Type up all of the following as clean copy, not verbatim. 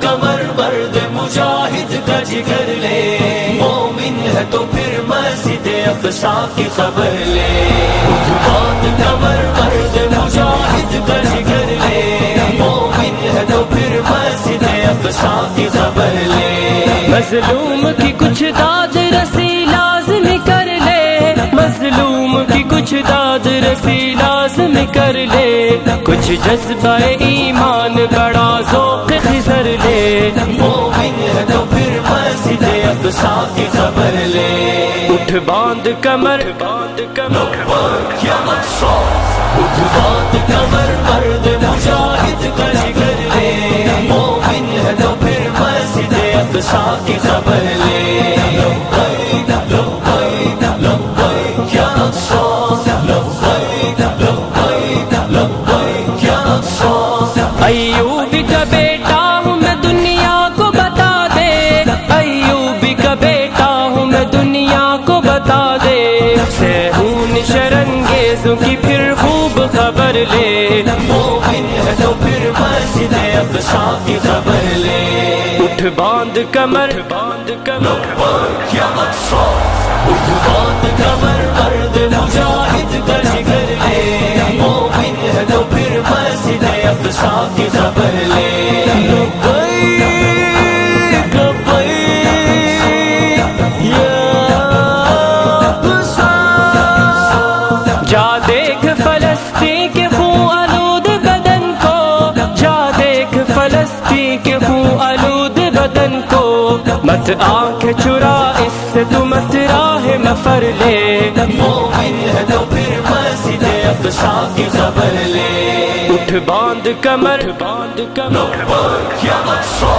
کمر مرد مجاہد کا جگر لے، مومن ہے تو پھر مسجد اقصی کی خبر لے، اٹھ باندھ کمر مرد مجاہد کا جگر لے، مومن ہے تو پھر مسجد اقصی کی خبر لے، مظلوم کی کچھ داد رسی لازم کر لے، مظلوم کی کچھ داد رسی لازم کر لے، کچھ جذبہ ایمان بڑا ذوق خضر لے، مومن ہے تو پھر مسجد اقصی کی خبر لے، اٹھ باندھ کمر باندھ کمر یا اقصی، اٹھ باندھ کمر مرد مجاہد کا جگر لے، مومن ہے تو پھر مسجد اقصی کی خبر لے، لبیک لبیک لبیک یا اقصی، لبیک لبیک لبیک یا اقصی، ایوب کا بیٹا ہوں میں دنیا کو بتا دے، ایوب کا بیٹا ہوں میں دنیا کو بتا دے، سہون شرنگیزوں کی پھر خوب خبر لے، مومن ہے تو پھر مسجد اقصی کی خبر لے، اٹھ باندھ کمر باندھ کمر یا اقصی، اٹھ باندھ کمر مرد مجاہد کا جگر لے، مومن ہے تو پھر مسجد اقصی کی خبر لے، لبیک لبیک یا اقصی، جا دیکھ فلسطین کے خون آلود بدن کو، جا دیکھ فلسطین کے خون آلود بدن کو، مت آنکھ چرا اس سے تو مت راہ مفر لے، مومن ہے تو پھر مسجد اقصی کی خبر لے، اٹھ باندھ کمر باندھ کمر یا اقصی،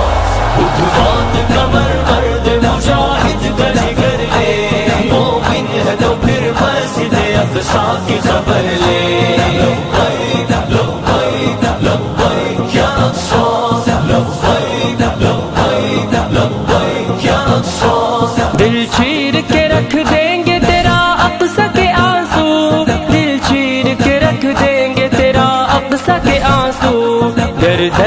اٹھ باندھ کمر مرد مجاہد کا جگر لے، مومن ہے تو پھر مسجد اقصی کی خبر لے، لبیک لبیک لبیک یا اقصی، لبیک لبیک لبیک یا اقصی، دل چیر کے رکھ دیں گے تیرا اقصی کے آنسو، دل چیر کے رکھ دیں گے تیرا اقصی کے آنسو، در در